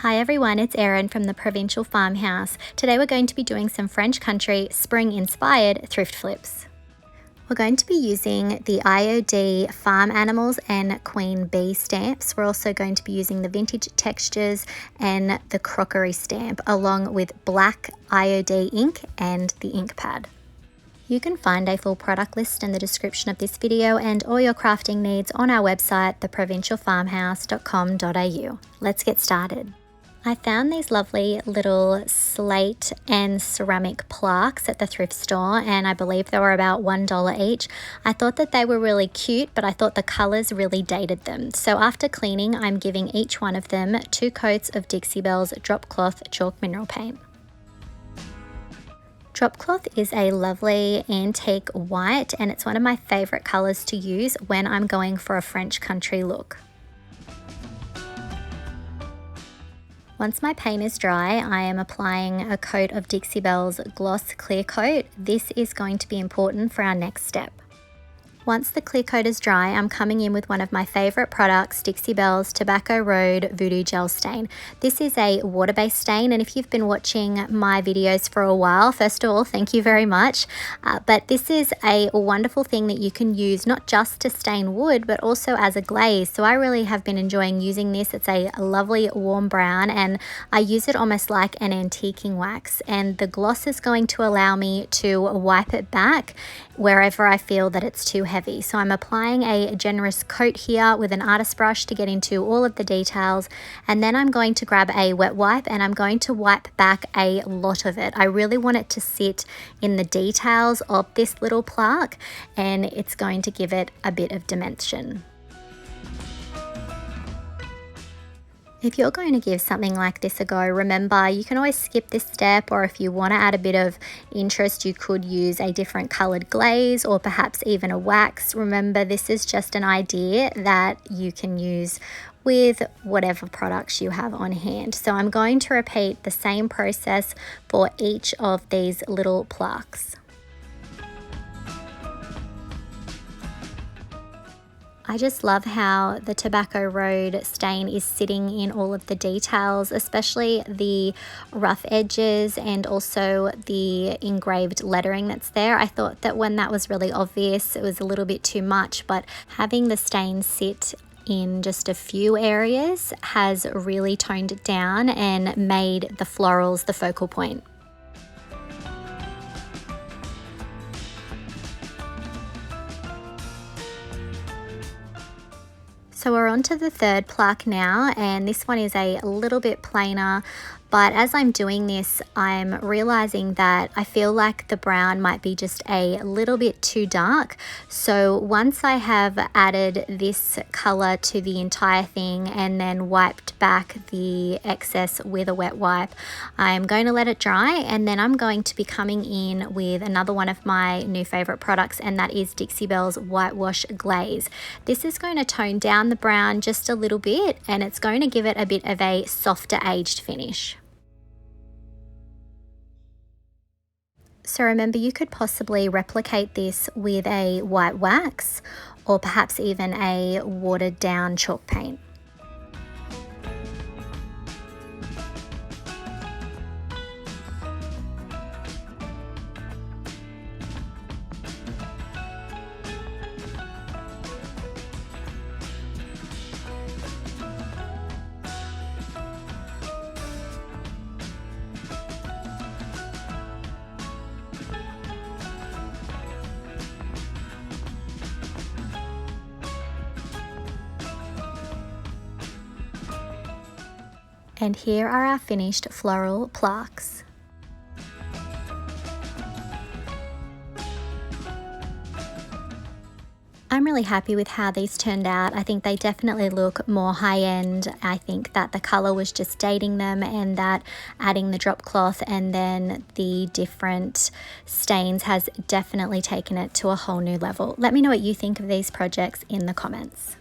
Hi everyone, it's Erin from the Provincial Farmhouse. Today we're going to be doing some French Country Spring inspired thrift flips. We're going to be using the IOD farm animals and queen bee stamps. We're also going to be using the vintage textures and the crockery stamp along with black IOD ink and the ink pad. You can find a full product list in the description of this video and all your crafting needs on our website, theprovincialfarmhouse.com.au. Let's get started. I found these lovely little slate and ceramic plaques at the thrift store, and I believe they were about $1 each. I thought that they were really cute, but I thought the colors really dated them. So after cleaning, I'm giving each one of them 2 coats of Dixie Belle's drop cloth chalk mineral paint. Drop cloth is a lovely antique white, and it's one of my favorite colors to use when I'm going for a French country look. Once my paint is dry, I am applying a coat of Dixie Belle's Gloss Clear Coat. This is going to be important for our next step. Once the clear coat is dry, I'm coming in with one of my favorite products, Dixie Belle's Tobacco Road Voodoo Gel Stain. This is a water-based stain, and if you've been watching my videos for a while, first of all, thank you very much. But this is a wonderful thing that you can use not just to stain wood, but also as a glaze. So I really have been enjoying using this. It's a lovely warm brown, and I use it almost like an antiquing wax. And the gloss is going to allow me to wipe it back wherever I feel that it's too heavy. So I'm applying a generous coat here with an artist brush to get into all of the details, and then I'm going to grab a wet wipe and I'm going to wipe back a lot of it. I really want it to sit in the details of this little plaque, and it's going to give it a bit of dimension. If you're going to give something like this a go, remember you can always skip this step, or if you want to add a bit of interest, you could use a different colored glaze or perhaps even a wax. Remember, this is just an idea that you can use with whatever products you have on hand. So I'm going to repeat the same process for each of these little plaques. I just love how the Tobacco Road stain is sitting in all of the details, especially the rough edges and also the engraved lettering that's there. I thought that when that was really obvious, it was a little bit too much, but having the stain sit in just a few areas has really toned it down and made the florals the focal point. So we're on to the third plaque now, and this one is a little bit plainer, but as I'm doing this, I'm realizing that I feel like the brown might be just a little bit too dark. So once I have added this color to the entire thing and then wiped back the excess with a wet wipe, I'm going to let it dry, and then I'm going to be coming in with another one of my new favorite products, and that is Dixie Belle's Whitewash Glaze. This is going to tone down the brown just a little bit, and it's going to give it a bit of a softer aged finish. So remember, you could possibly replicate this with a white wax or perhaps even a watered down chalk paint. And here are our finished floral plaques. I'm really happy with how these turned out. I think they definitely look more high-end. I think that the color was just dating them, and that adding the drop cloth and then the different stains has definitely taken it to a whole new level. Let me know what you think of these projects in the comments.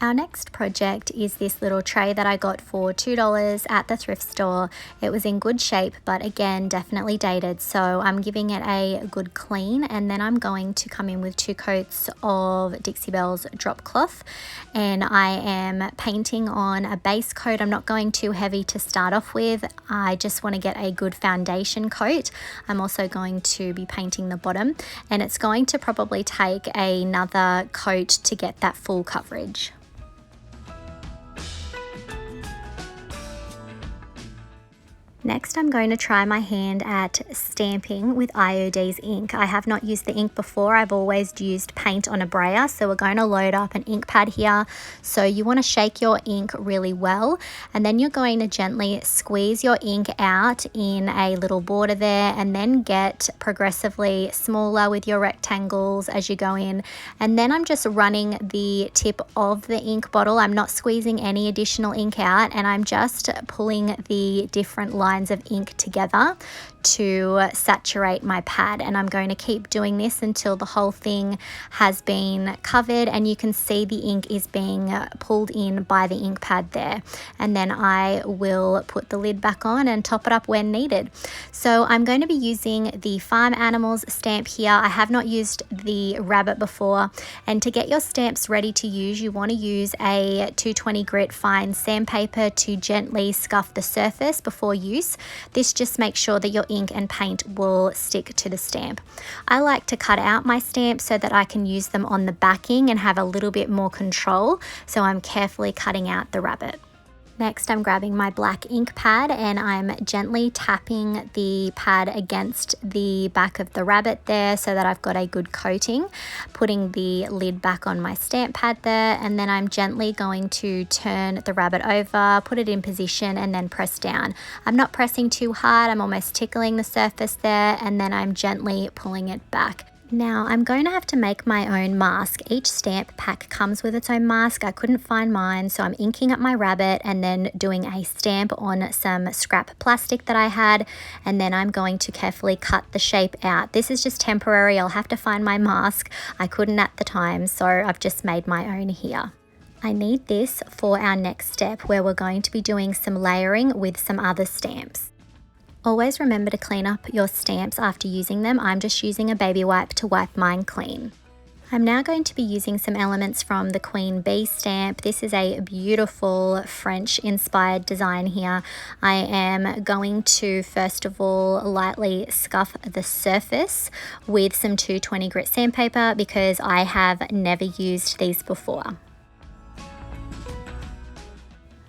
Our next project is this little tray that I got for $2 at the thrift store. It was in good shape, but again, definitely dated. So I'm giving it a good clean, and then I'm going to come in with 2 coats of Dixie Belle's drop cloth. And I am painting on a base coat. I'm not going too heavy to start off with. I just want to get a good foundation coat. I'm also going to be painting the bottom, and it's going to probably take another coat to get that full coverage. Next, I'm going to try my hand at stamping with IOD's ink. I have not used the ink before. I've always used paint on a brayer. So we're going to load up an ink pad here. So you want to shake your ink really well, and then you're going to gently squeeze your ink out in a little border there, and then get progressively smaller with your rectangles as you go in. And then I'm just running the tip of the ink bottle. I'm not squeezing any additional ink out, and I'm just pulling the different lines of ink together to saturate my pad. And I'm going to keep doing this until the whole thing has been covered and you can see the ink is being pulled in by the ink pad there. And then I will put the lid back on and top it up when needed. So I'm going to be using the farm animals stamp here. I have not used the rabbit before, and to get your stamps ready to use, you want to use a 220 grit fine sandpaper to gently scuff the surface before use. This just makes sure that your ink and paint will stick to the stamp. I like to cut out my stamps so that I can use them on the backing and have a little bit more control, so I'm carefully cutting out the rabbit. Next, I'm grabbing my black ink pad and I'm gently tapping the pad against the back of the rabbit there so that I've got a good coating, putting the lid back on my stamp pad there, and then I'm gently going to turn the rabbit over, put it in position, and then press down. I'm not pressing too hard, I'm almost tickling the surface there, and then I'm gently pulling it back. Now I'm going to have to make my own mask. Each stamp pack comes with its own mask. I couldn't find mine, so I'm inking up my rabbit and then doing a stamp on some scrap plastic that I had, and then I'm going to carefully cut the shape out. This is just temporary. I'll have to find my mask. I couldn't at the time, so I've just made my own here. I need this for our next step where we're going to be doing some layering with some other stamps. Always remember to clean up your stamps after using them. I'm just using a baby wipe to wipe mine clean. I'm now going to be using some elements from the Queen Bee stamp. This is a beautiful French inspired design here. I am going to first of all lightly scuff the surface with some 220 grit sandpaper because I have never used these before.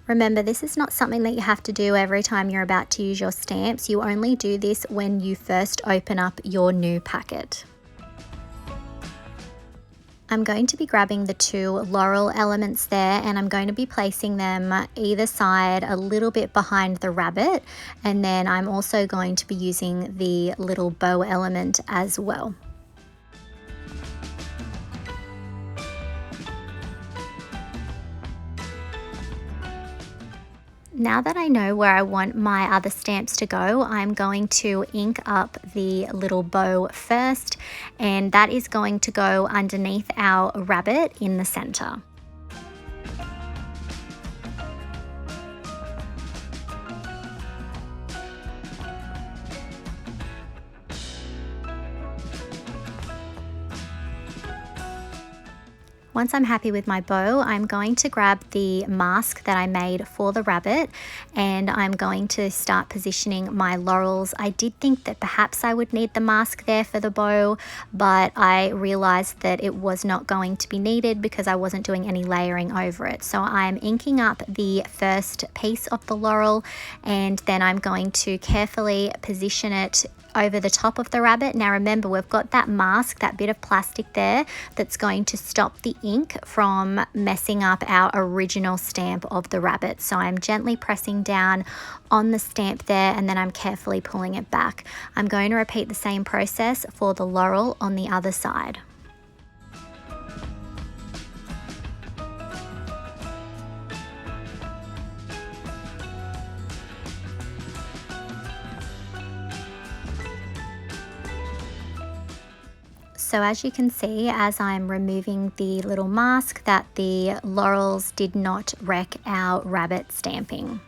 Remember, this is not something that you have to do every time you're about to use your stamps. You only do this when you first open up your new packet. I'm going to be grabbing the 2 Floral elements there, and I'm going to be placing them either side a little bit behind the rabbit, and then I'm also going to be using the little bow element as well. Now that I know where I want my other stamps to go, I'm going to ink up the little bow first, and that is going to go underneath our rabbit in the center. Once I'm happy with my bow, I'm going to grab the mask that I made for the rabbit, and I'm going to start positioning my laurels. I did think that perhaps I would need the mask there for the bow, but I realized that it was not going to be needed because I wasn't doing any layering over it. So I'm inking up the first piece of the laurel, and then I'm going to carefully position it over the top of the rabbit. Now remember, we've got that mask, that bit of plastic there, that's going to stop the ink from messing up our original stamp of the rabbit. So I'm gently pressing down on the stamp there, and then I'm carefully pulling it back. I'm going to repeat the same process for the laurel on the other side. So as you can see, as I'm removing the little mask, that the laurels did not wreck our rabbit stamping.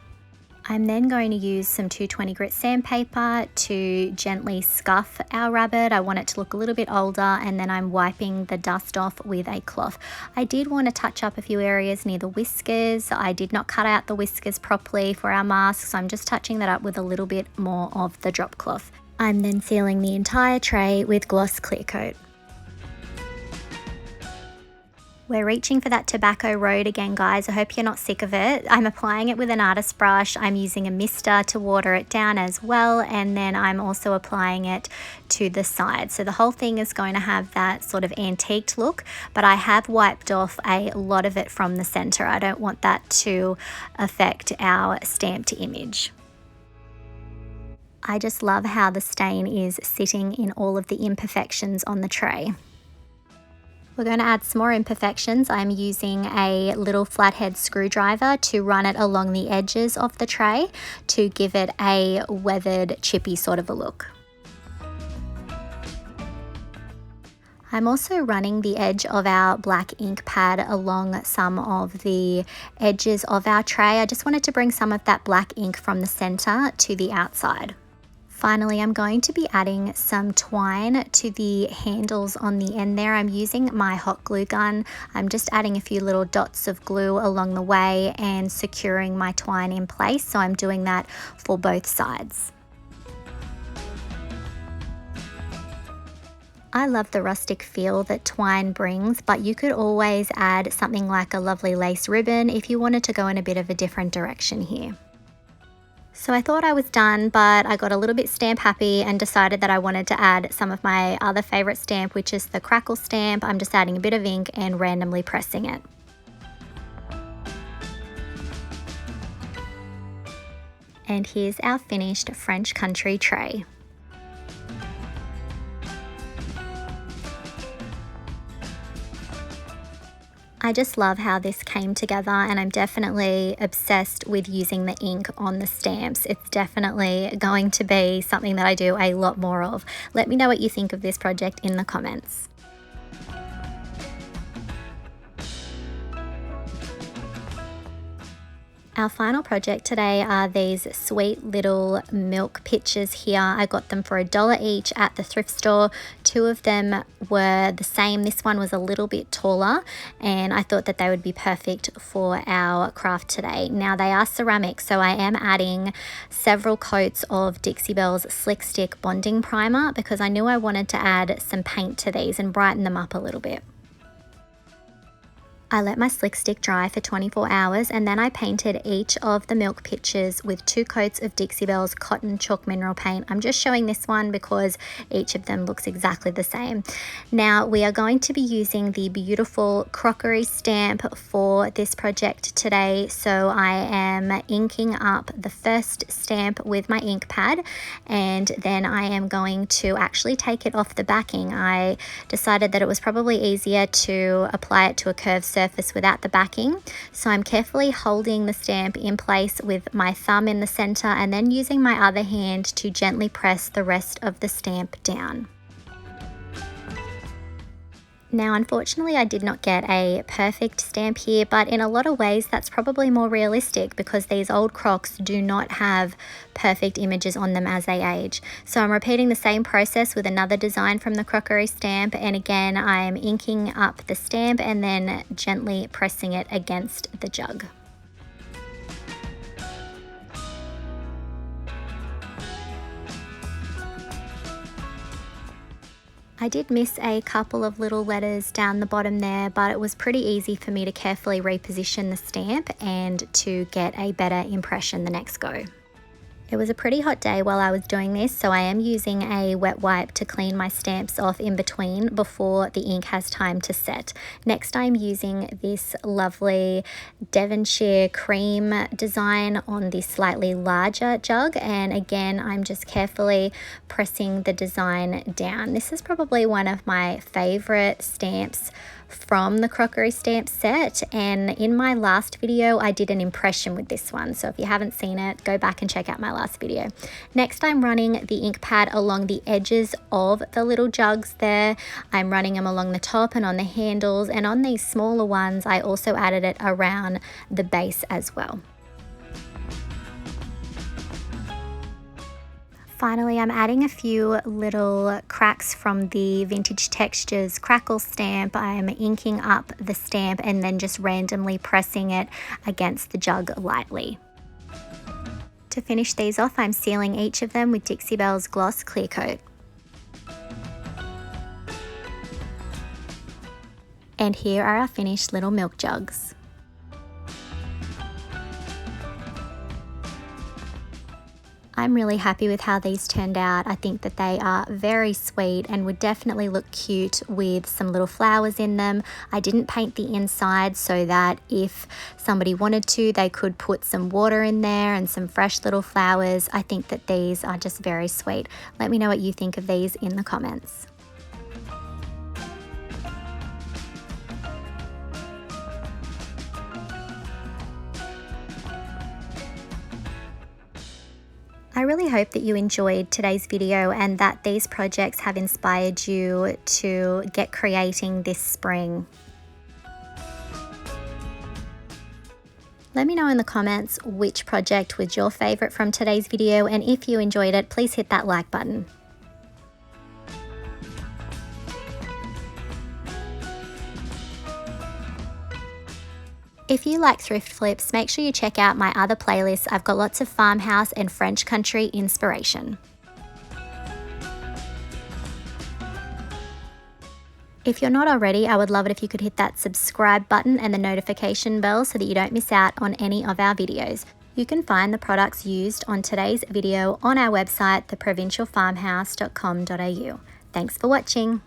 I'm then going to use some 220 grit sandpaper to gently scuff our rabbit. I want it to look a little bit older, and then I'm wiping the dust off with a cloth. I did want to touch up a few areas near the whiskers. I did not cut out the whiskers properly for our mask, so I'm just touching that up with a little bit more of the drop cloth. I'm then sealing the entire tray with gloss clear coat. We're reaching for that tobacco road again, guys. I hope you're not sick of it. I'm applying it with an artist brush. I'm using a mister to water it down as well, and then I'm also applying it to the side. So the whole thing is going to have that sort of antiqued look, but I have wiped off a lot of it from the center. I don't want that to affect our stamped image. I just love how the stain is sitting in all of the imperfections on the tray. We're going to add some more imperfections. I'm using a little flathead screwdriver to run it along the edges of the tray to give it a weathered, chippy sort of a look. I'm also running the edge of our black ink pad along some of the edges of our tray. I just wanted to bring some of that black ink from the center to the outside. Finally, I'm going to be adding some twine to the handles on the end there. I'm using my hot glue gun. I'm just adding a few little dots of glue along the way and securing my twine in place. So I'm doing that for both sides. I love the rustic feel that twine brings, but you could always add something like a lovely lace ribbon if you wanted to go in a bit of a different direction here. So I thought I was done, but I got a little bit stamp happy and decided that I wanted to add some of my other favorite stamp, which is the crackle stamp. I'm just adding a bit of ink and randomly pressing it. And here's our finished French Country tray. I just love how this came together, and I'm definitely obsessed with using the ink on the stamps. It's definitely going to be something that I do a lot more of. Let me know what you think of this project in the comments. Our final project today are these sweet little milk pitchers here. I got them for $1 each at the thrift store. Two of them were the same. This one was a little bit taller, and I thought that they would be perfect for our craft today. Now they are ceramic, so I am adding several coats of Dixie Belle's Slick Stick Bonding Primer because I knew I wanted to add some paint to these and brighten them up a little bit. I let my slick stick dry for 24 hours, and then I painted each of the milk pitchers with 2 coats of Dixie Belle's Cotton Chalk Mineral Paint. I'm just showing this one because each of them looks exactly the same. Now we are going to be using the beautiful crockery stamp for this project today. So I am inking up the first stamp with my ink pad, and then I am going to actually take it off the backing. I decided that it was probably easier to apply it to a curved surface without the backing, so I'm carefully holding the stamp in place with my thumb in the center and then using my other hand to gently press the rest of the stamp down. Now, unfortunately, I did not get a perfect stamp here, but in a lot of ways that's probably more realistic because these old crocs do not have perfect images on them as they age. So I'm repeating the same process with another design from the crockery stamp, and again I'm inking up the stamp and then gently pressing it against the jug. I did miss a couple of little letters down the bottom there, but it was pretty easy for me to carefully reposition the stamp and to get a better impression the next go. It was a pretty hot day while I was doing this, so I am using a wet wipe to clean my stamps off in between before the ink has time to set. Next, I'm using this lovely Devonshire cream design on this slightly larger jug, and again I'm just carefully pressing the design down. This is probably one of my favorite stamps from the crockery stamp set, and in my last video I did an impression with this one, so if you haven't seen it, go back and check out my last video. Next, I'm running the ink pad along the edges of the little jugs there. I'm running them along the top and on the handles, and on these smaller ones I also added it around the base as well. Finally, I'm adding a few little cracks from the Vintage Textures crackle stamp. I'm inking up the stamp and then just randomly pressing it against the jug lightly. To finish these off, I'm sealing each of them with Dixie Belle's Gloss Clear Coat. And here are our finished little milk jugs. I'm really happy with how these turned out. I think that they are very sweet and would definitely look cute with some little flowers in them. I didn't paint the inside so that if somebody wanted to, they could put some water in there and some fresh little flowers. I think that these are just very sweet. Let me know what you think of these in the comments. I really hope that you enjoyed today's video and that these projects have inspired you to get creating this spring. Let me know in the comments which project was your favorite from today's video, and if you enjoyed it, please hit that like button. If you like thrift flips, make sure you check out my other playlists. I've got lots of farmhouse and French country inspiration. If you're not already, I would love it if you could hit that subscribe button and the notification bell so that you don't miss out on any of our videos. You can find the products used on today's video on our website, theprovincialfarmhouse.com.au. Thanks for watching.